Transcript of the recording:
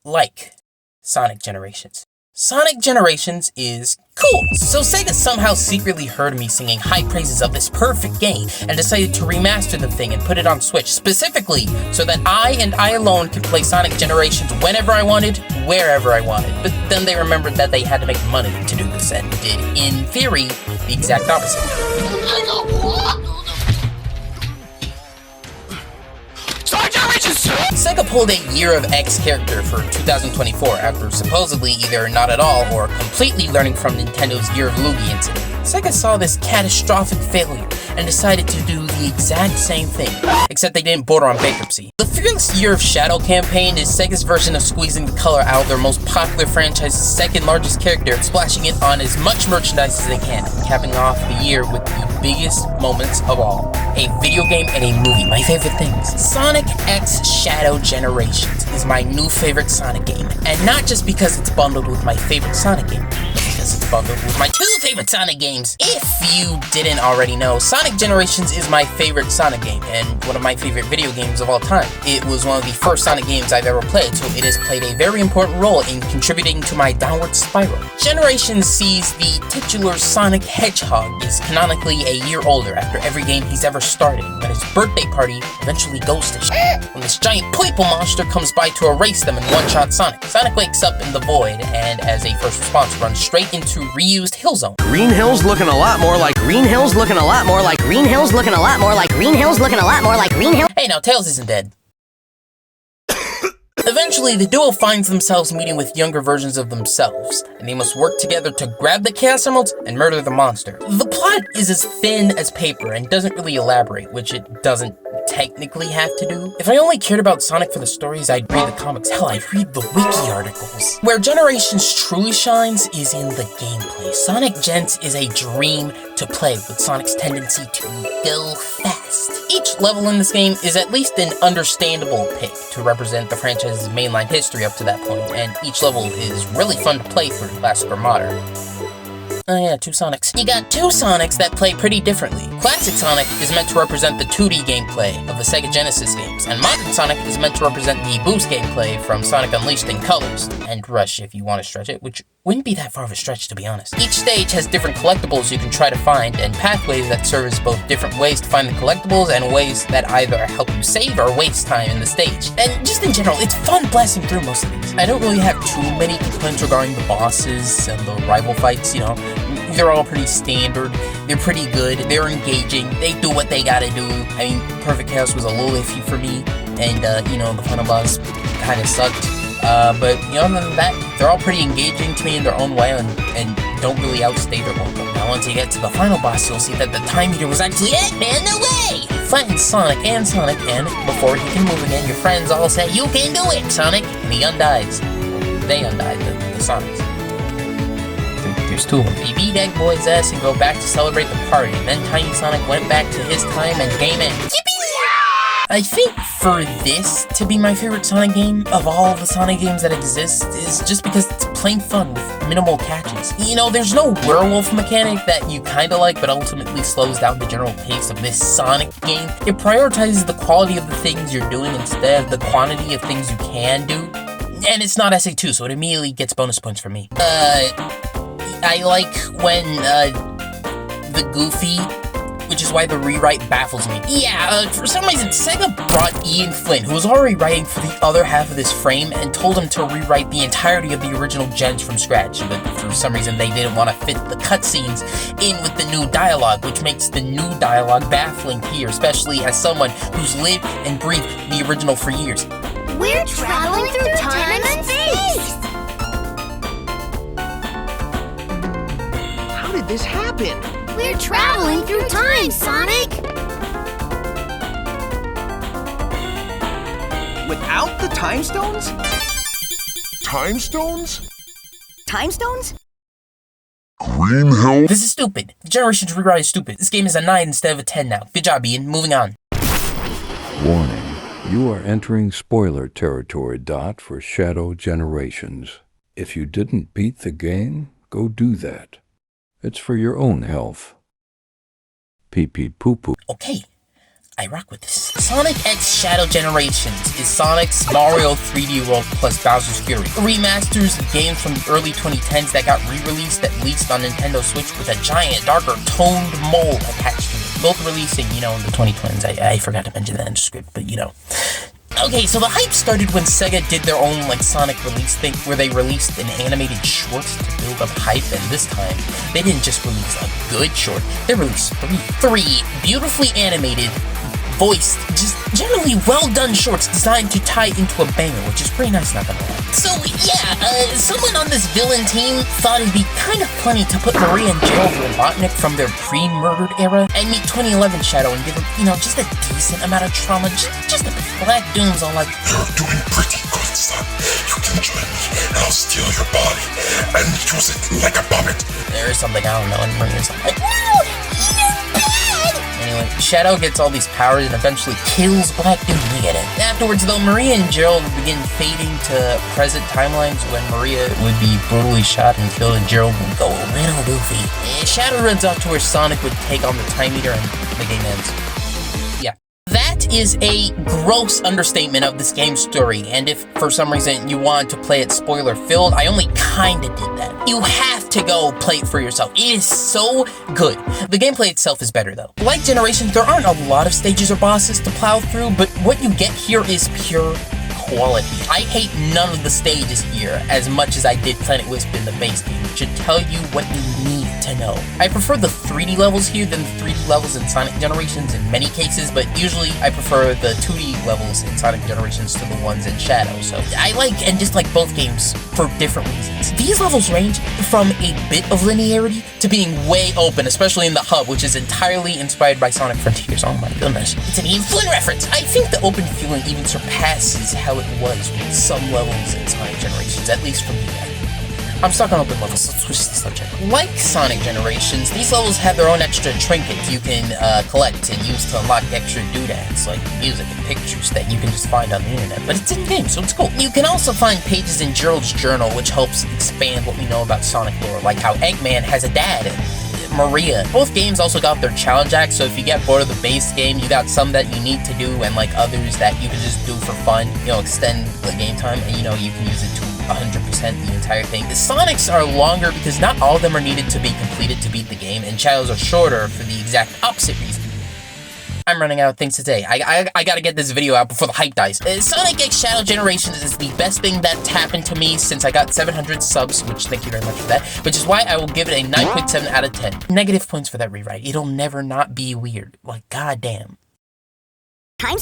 like Sonic Generations. Sonic Generations is cool. So Sega somehow secretly heard me singing high praises of this perfect game and decided to remaster the thing and put it on Switch, specifically so that I and I alone could play Sonic Generations whenever I wanted, wherever I wanted. But then they remembered that they had to make money to do this and did, in theory, the exact opposite. Sega pulled a Year of X character for 2024 after supposedly either not at all or completely learning from Nintendo's Year of Luigi incident. Sega saw this catastrophic failure and decided to do the exact same thing, except they didn't border on bankruptcy. The Fearless Year of Shadow campaign is Sega's version of squeezing the color out of their most popular franchise's second largest character and splashing it on as much merchandise as they can, capping off the year with the biggest moments of all. A video game and a movie, my favorite things. Sonic X Shadow Generations is my new favorite Sonic game, and not just because it's bundled with my favorite Sonic game, but because it's bundled with my two favorite Sonic games. If you didn't already know, Sonic Generations is my favorite Sonic game, and one of my favorite video games of all time. It was one of the first Sonic games I've ever played, so it has played a very important role in contributing to my downward spiral. Generations sees the titular Sonic Hedgehog is canonically a year older after every game he's ever started, when his birthday party eventually goes to shit. When this giant purple monster comes by to erase them and one-shot Sonic. Sonic wakes up in the void and, as a first response, runs straight into reused Hill Zone. Green Hill's looking a lot more like Green Hill's looking a lot more like Green Hill's looking a lot more like Green Hill's looking a lot more like Green Hill. Hey, now Tails isn't dead. Eventually, the duo finds themselves meeting with younger versions of themselves, and they must work together to grab the Chaos Emeralds and murder the monster. The plot is as thin as paper and doesn't really elaborate, which it doesn't technically have to do. If I only cared about Sonic for the stories, I'd read the comics. Hell, I'd read the wiki articles. Where Generations truly shines is in the gameplay. Sonic Gens is a dream to play with Sonic's tendency to go fast. Each level in this game is at least an understandable pick to represent the franchise's mainline history up to that point, and each level is really fun to play through, classic or modern. Oh yeah, two Sonics. You got two Sonics that play pretty differently. Classic Sonic is meant to represent the 2D gameplay of the Sega Genesis games, and modern Sonic is meant to represent the boost gameplay from Sonic Unleashed in Colors, and Rush if you want to stretch it, which wouldn't be that far of a stretch to be honest. Each stage has different collectibles you can try to find, and pathways that serve as both different ways to find the collectibles and ways that either help you save or waste time in the stage. And just in general, it's fun blasting through most of these. I don't really have too many complaints regarding the bosses and the rival fights, you know. They're all pretty standard, they're pretty good, they're engaging, they do what they gotta do. I mean, Perfect Chaos was a little iffy for me, and, you know, the final boss kinda sucked. But, you know, other than that, they're all pretty engaging to me in their own way and don't really outstay their welcome. Now, once you get to the final boss, you'll see that the time meter was actually Eggman, no way! You flatten Sonic, and before he can move again, your friends all say, "You can do it, Sonic!" And he undies. They undied, the Sonics. There's two of them. They beat Egg Boy's ass and go back to celebrate the party, and then Tiny Sonic went back to his time and came in. I think for this to be my favorite Sonic game of all the Sonic games that exist is just because it's plain fun with minimal catches. You know, there's no werewolf mechanic that you kinda like but ultimately slows down the general pace of this Sonic game. It prioritizes the quality of the things you're doing instead of the quantity of things you can do. And it's not SA2, so it immediately gets bonus points for me. I like when, the Goofy, which is why the rewrite baffles me. Yeah, for some reason, Sega brought Ian Flynn, who was already writing for the other half of this frame, and told him to rewrite the entirety of the original gens from scratch, but for some reason they didn't want to fit the cutscenes in with the new dialogue, which makes the new dialogue baffling here, especially as someone who's lived and breathed the original for years. We're traveling through time and space! How did this happen? We're traveling through time, Sonic! Without the time stones? Time stones? Time stones? Green Hill? This is stupid. The Generations rewrite is stupid. This game is a 9 instead of a 10 now. Good job, Ian. Moving on. Warning. You are entering spoiler territory, Dot, for Shadow Generations. If you didn't beat the game, go do that. It's for your own health. Pee-pee poo-poo. Okay. I rock with this. Sonic X Shadow Generations is Sonic's Mario 3D World plus Bowser's Fury. Remasters of games from the early 2010s that got re-released at least on Nintendo Switch with a giant, darker, toned mole attached to it. Both releasing, in the 2020s. I forgot to mention that in the script, but Okay, so the hype started when Sega did their own, Sonic release thing, where they released an animated short to build up hype, and this time, they didn't just release a good short, they released three beautifully animated, voiced, just generally well-done shorts designed to tie into a banger, which is pretty nice, not gonna lie. So, someone on this villain team thought it'd be kind of funny to put Maria and Gerald Robotnik from their pre-murdered era and meet 2011 Shadow and give them, just a decent amount of trauma, just a bit. Black Doom's all like, You're doing pretty good, son. You can join me, and I'll steal your body and use it like a puppet. There's something I don't know, and Maria's like, no, you're bad! Anyway, Shadow gets all these powers and eventually kills Black Doom. You get it. Afterwards, though, Maria and Gerald begin fading to present timelines when Maria would be brutally shot and killed, and Gerald would go a little goofy. And Shadow runs off to where Sonic would take on the Time Eater, and the game ends. That is a gross understatement of this game's story, and if for some reason you want to play it spoiler-filled, I only kinda did that. You have to go play it for yourself. It is so good. The gameplay itself is better though. Like Generations, there aren't a lot of stages or bosses to plow through, but what you get here is pure quality. I hate none of the stages here as much as I did Planet Wisp in the base game, which should tell you what you need to know. I prefer the 3D levels here than the 3D levels in Sonic Generations in many cases, but usually I prefer the 2D levels in Sonic Generations to the ones in Shadow, so I like and dislike both games for different reasons. These levels range from a bit of linearity to being way open, especially in the hub, which is entirely inspired by Sonic Frontiers. Oh my goodness. It's an Ian Flynn reference! I think the open feeling even surpasses how it was with some levels in Sonic Generations, at least for me. I'm stuck on open levels, let's switch the subject. Like Sonic Generations, these levels have their own extra trinkets you can collect and use to unlock extra doodads, like music and pictures that you can just find on the internet, but it's in-game, so it's cool. You can also find pages in Gerald's journal, which helps expand what we know about Sonic lore, like how Eggman has a dad and Maria. Both games also got their challenge acts, so if you get bored of the base game, you got some that you need to do and others that you can just do for fun, extend the game time, and you can use it to 100% the entire thing. The Sonics are longer because not all of them are needed to be completed to beat the game, and Shadows are shorter for the exact opposite reason. I'm running out of things to say. I gotta get this video out before the hype dies. Sonic X Shadow Generations is the best thing that's happened to me since I got 700 subs, which thank you very much for that, which is why I will give it a 9.7 out of 10. Negative points for that rewrite. It'll never not be weird. Goddamn. Time